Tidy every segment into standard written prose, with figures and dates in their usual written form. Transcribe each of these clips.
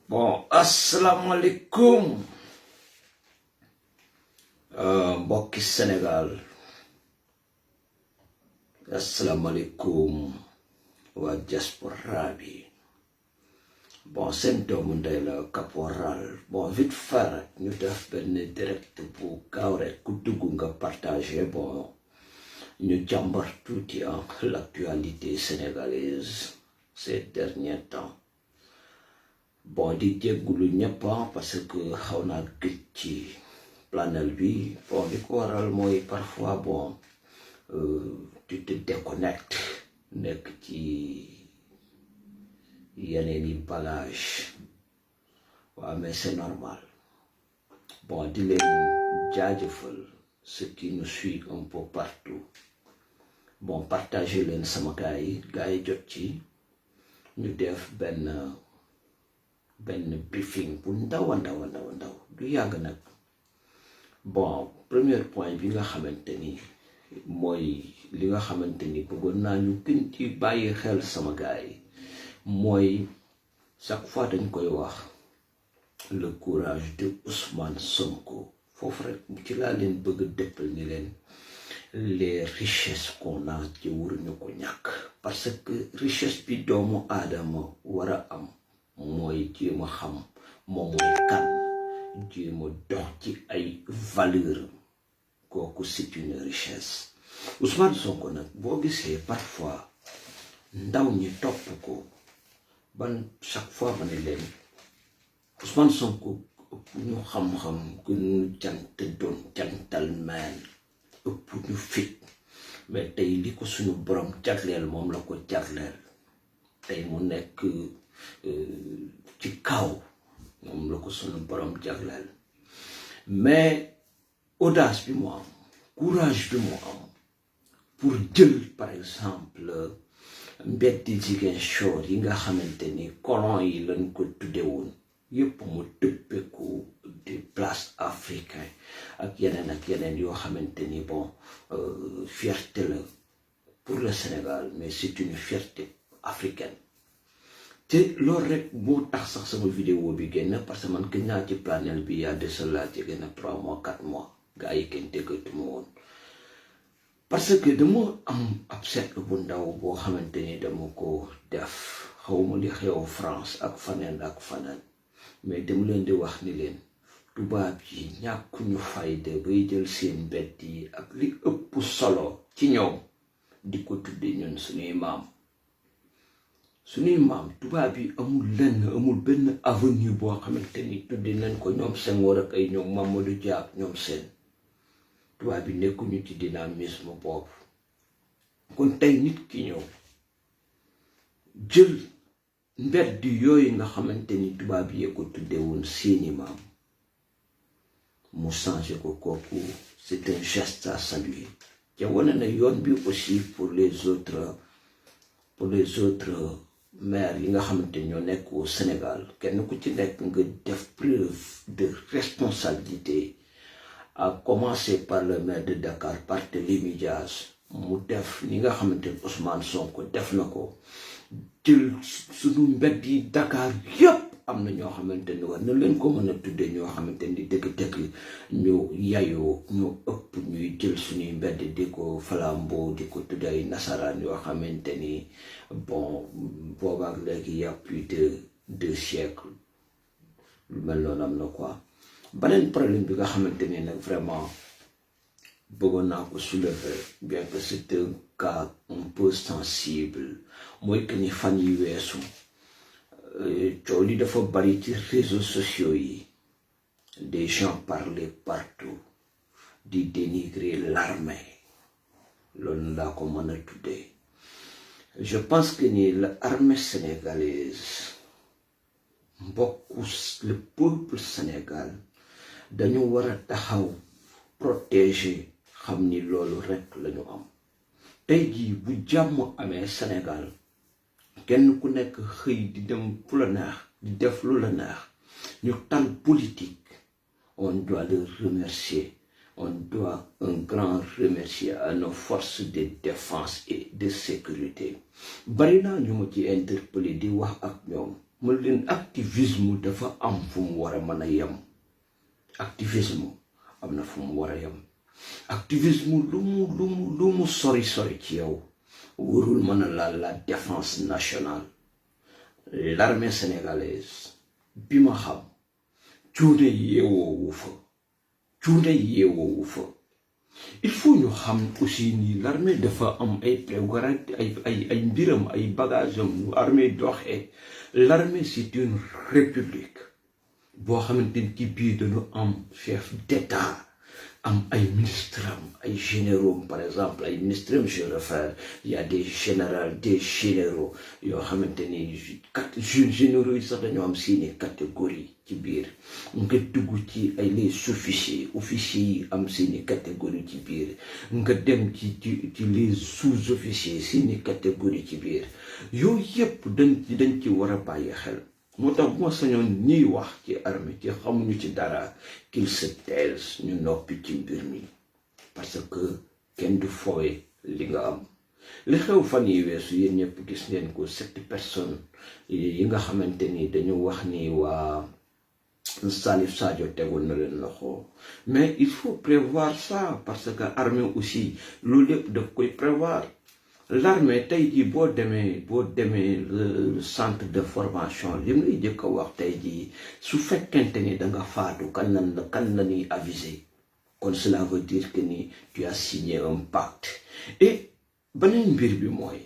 Bon, asalaamaaleykum mbokki Sénégal, asalaamaaleykum waa diaspora bi. Bon, seen doomu ndey la caporal. Bon, vite fait rek ñu def benn direct bu gaaw rek ku dugg nga partagé. Bon, ñu jàmbar tuuti l'actualité sénégalaise ces derniers temps. Bon, di jéggulu ñëpp parce que xaw naa gëj ci planel bi. Bon, li ko waral mooy parfois bon tu te déconnectes nekk ci yeneen i bagage. Waaw, mais c'est normal. Bon, di leen jaajëfal ceux qui nous suivent un peu partout. Bon, partagez leen sama gars yi jot ci ñu def benn briefing bu ndaw du yàgg nag. Bon, premier point bi nga xamante ni mooy li nga xamante ni bëggoon naa ñu gën ci bàyyi xel sama gars yi mooy chaque fois dañ koy wax le courage de Ousmane Sonko. Foofu rek ci laa leen bëgg dëppal ni leen les richesses qu'on a ci waruñu ko ñàkk, parce que richesse bi doomu aadama war a am mooy jéem a xam moom mooy kan, jéem a dox ci ay valeur. Kooku c'est une richesse. Ousmane Sonko nag boo gisee parfois ndaw ñi topp ko ban chaque fois ma ne leen Ousmane Sonko ëpp ñu xam-xam gën ñu jant doon gentleman, ëpp ñu fit, mais tey li ko suñu borom jagleel moom la ko jagleel. tey mu nekk ci kaw moom la ko suñu borom jagleel, mais audace bi mu am, courage bi mu am pour jël par exemple mbeddi Ziguinchor yi nga xamante ni colon yi lañ ko tudde woon yëpp mu dëppeeku des places africaines ak yeneen yoo xamante ni bon fierté la pour le Sénégal, mais c'est une fierté africaine. te loolu rek moo tax sax sama vidéo bi génn, parce que man gën naa ci planel bi yaa de cela jege na 3 mois 4 mois gaa yi kenn déggatuma woon, parce que dama am ab seetlu bu ndaw boo xamante ni dama ko def. xawma li xew France ak faneen, mais dama leen di wax ni leen tubaab yi ñàkkuñu fayda bay jël seen mbedd yi ak li ëpp solo ci ñoom di ko tudde ñun suñuy maam. Tubaab yi amul benn avenue boo xamante ni tudde nañ ko ñoom Senghor ak ay ñoom Mamadou Dia ak ñoom seen. tubaab yi nekkuñu ci dynamisme boobu. kon tey nit ki ñëw jël mbedd yooyu nga xamante ni tubaab yi ko tudde woon seeni maam mu changé ko, kooku c'est un geste à saluer. te wane na yoon bi aussi pour les autres maires yi nga xamante ñoo nekk au Sénégal, kenn ku ci nekk nga def preuve de responsabilité, à commencer par le maire de Dakar Barthélémy Dias. mu def ni nga xamante ni Ousmane Sonko def na ko, jël suñu mbedd yi Dakar yëpp am na ñoo xamante ni war na leen ko mën a tudde ñoo xamante ni dëgg-dëgg ñu yayoo ñu ëpp ñuy jël suñuy mbedd di ko flambeau di ko tudde ay nasaraan yoo xamante ni bon boobaak léegi y a plus de 2 siècles lu mel noonu am na quoi. beneen problème bi nga xamante ni nag vraiment bëggoon naa ko soulever, bien que c'est un cas un peu sensible, mooy que ni fan yi weesu coow li dafa bari ci réseaux sociaux yi. des gens parlaient partout di dénigrer l'armée, loolu laa ko mën a tuddee. je pense que ni l'armée sénégalaise mbokku le peuple Sénégal dañu war a taxaw protéger, xam ni loolu rek lañu am. tey jii bu jàmm amee Sénégal, kenn ku nekk xëy di dem fu la neex, di def lu la neex, ñu tal politique, on doit le remercier. On doit un grand remercier à nos forces de défense et de sécurité. bari naa ñu ma ci interpellé di wax ak ñoom mu leen activisme dafa am fu mu war a mën a yem activisme am na fu mu war a yem activisme lu mu sori ci yow warul mën a laal la défense nationale. L'armée sénégalaise bi ma xam cuune yeewoowu fa il faut ñu xam aussi ni l'armée dafa am ay prérogatives ay mbiram ay bagages am armée doxee. L'armée c'est une république boo xamante ni ci biir dañu am chef d'état am ay ministres ay généraux par exemple ay ministres je réfère il y a des généraux des généraux yoo xamante ni généraux yi sax dañoo am seeni catégorie ci biir nga dugg ci ay les officiers yi am seeni catégorie ci biir nga dem ci les sous-officiers seeni catégorie ci biir yooyu yëpp dañ ci war a bàyyi xel. moo tax bu ma sañoon ñiy wax ci armée ci xamuñu ci dara qu'ils se taisent ñu noppi ci mbir mi parce que kenn du foowe li nga am. li xew fan yi weesu yéen ñëpp gis ngeen ko 7 personnes yi nga xamante ni dañu wax ni waa Salif Sadio tegoon na leen loxo mais il faut prévoir ça parce que armée aussi loolu lépp daf koy prévoir. L'armée tey jii boo demee le centre de formation li mu lay jëkk a wax tey jii su fekkente ni da nga faatu kan la ñuy aviser kon cela veut dire que ni tu as signé un pacte. et beneen mbir bi mooy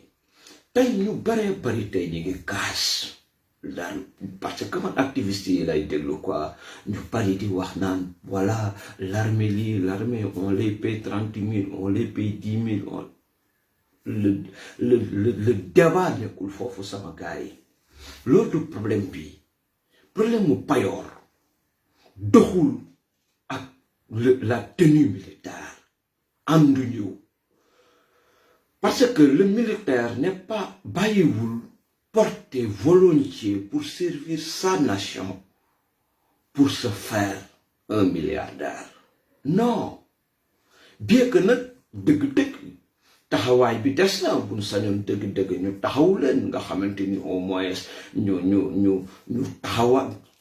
tey ñu bari tey ñu ngi kaas daal parce que man activiste yi lay déglu quoi ñu bari di wax naan voilà l'armée on les paye 30 000 on les paye 10 000 le débat nekkul foofu sama gars yi loolu problème bi problème mu payoor doxul ak la tenue militaire ànduñu parce que le militaire n'est pas bàyyiwul porté volontiers pour servir sa nation pour se faire un milliardaire non bien que nag dëgg-dëgg taxawaay bi des na bu ñu sañoon dëgg-dëgg ñu taxaw leen nga xamante ni au moins ñu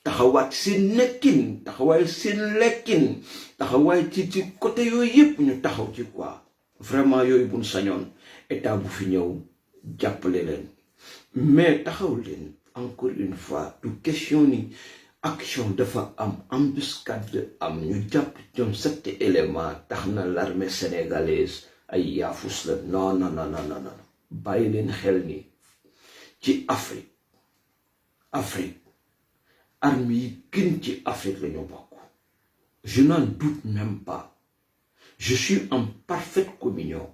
taxawaat seen nekkin taxawaay seen lekkin taxawaay ci côté yooyu yëpp ñu taxaw ci quoi vraiment yooyu bu ñu sañoon état bu fi ñëw jàppale leen mais taxaw leen encore une fois du question ni action dafa am embuscade am ñu jàpp ñoom 7 éléments tax na l'armée sénégalaise ay yaafus la non bàyyi leen xel ni ci Afrique armée yi gën ci Afrique la ñu bokk je n'en doute même pas je suis en parfaite communion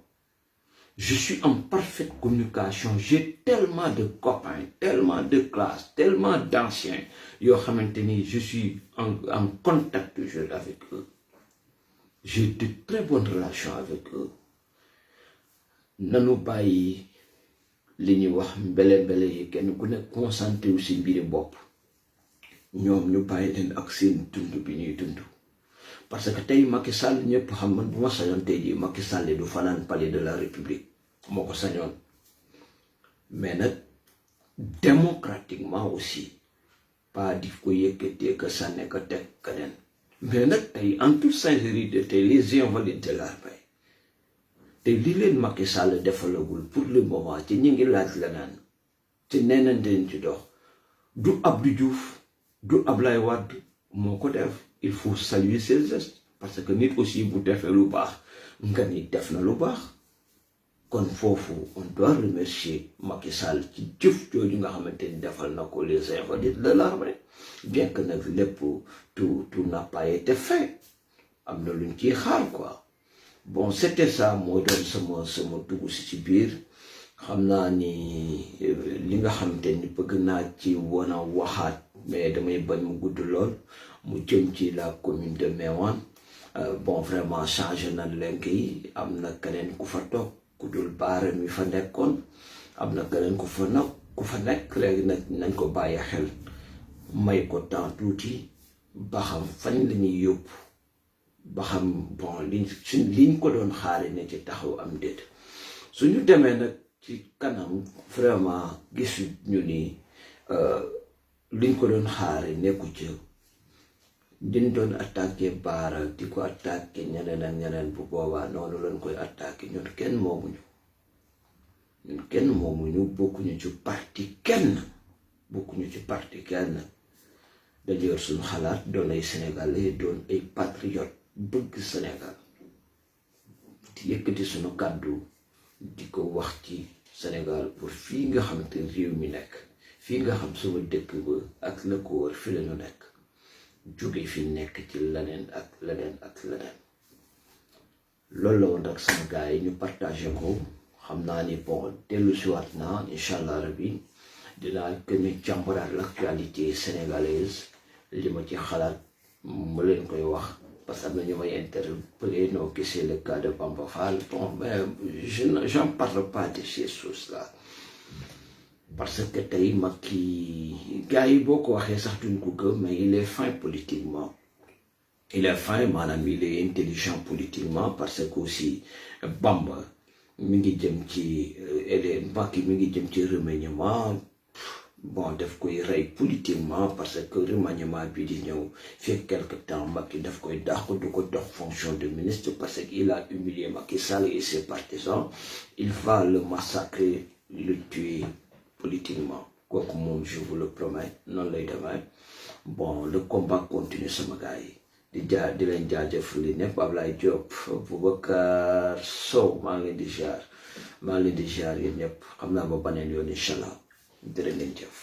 je suis en parfaite communication j'ai tellement de copains tellement de classes tellement d'anciens yoo xamante ni je suis en contact toujours avec eux j'ai de très bonnes relations avec eux nanu bàyyi li ñuy wax mbele yi kenn ku nekk concentré wu si mbiri bopp ñoom ñu bàyyi leen ak seen dund bi ñuy dund parce que tey Macky Sall ñëpp xam man bu ma sañoon tey jii Macky Sall du fanaan palais de la République moo ko sañoon mais nag démocratiquement aussi pas di ko yëkkatee que ça nekk teg keneen mais nag tey en toute sincérité tey les invalides de l'armée te li leen Macky Sall defalagul pour le moment ci ñi ngi laaj leneen ci neneen dañ ci dox du Abdou Diouf du Ablaye Wade moo ko def il faut saluer ses gestes parce que nit aussi bu defee lu baax nga ni def na lu baax kon foofu on doit remercier Macky Sall ci jëf jooju nga xamante ni defal na ko les invalides de l'armée bien que nag lépp tout n'a pas été fait am na luñ ciy xaar quoi. Bon c'était ça moo doon sama dugg si ci biir xam naa ni li nga xamante ni bëgg naa ci wan a waxaat mais damay bañ mu gudd lool mu jëm ci la commune de Meouane bon vraiment changé na lenk yi am na keneen ku fa toog ku dul baara mi fa nekkoon am na keneen ku fa nekk léegi nag nañ ko bàyyi xel may ko temps tuuti ba xam fañ la ñuy yóbbu ba xam bon liñ ko doon xaare ne ci taxaw am déet suñu demee nag ci kanam vraiment gisu ñu ni liñ ko doon xaare nekku ci diñ doon attaqué Baara di ko attaqué ñeneen ak ñeneen bu boobaa noonu lañ koy attaqué ñun kenn moomuñu bokkuñu ci parti kenn dañu yor suñu xalaat doon ay sénégalais doon ay patriote bëgg Sénégal di yëkkati suñu kàddu di ko wax ci Sénégal pour fii nga xamante réew mi nekk fii nga xam sama dëkk ba ak la ko wër fi lañu nekk jóge fi nekk ci leneen loolu la woon rek sama gars yi ñu partagé ko xam naa ni bon dellu siwaat naa incha allah rabbi dinaa gën a càmbaraat l'actualité sénégalaise li ma ci xalaat ma leen koy wax parce que am na ñu may interpellé noo gisee le cas de Bamba Fall bon mais j'en parle pas de ces choses-là parce que tey Macky gars yi boo ko waxee sax duñ ko gëm mais il est fin politiquement maanaam il est intelligent politiquement parce que aussi Bamba mi ngi jëm ci Macky mi ngi jëm ci remaniement bon daf koy rey politiquement parce que remaniement bi di ñëw fii quelque temps Macky daf koy dàq du ko dox fonction de ministre parce qu'il a humilié Macky Sall et ses partisans il va le massacrer le tuer politiquement kooku moom je vous le promets noonu lay demee bon le combat continue sama gars yi di leen jaajëfal li ñëpp Ablaye Diop Boubacar Sow maa ngi leen di ziar yéen ñëpp xam naa ba baneen yoon incha allah jërë ngeen jëf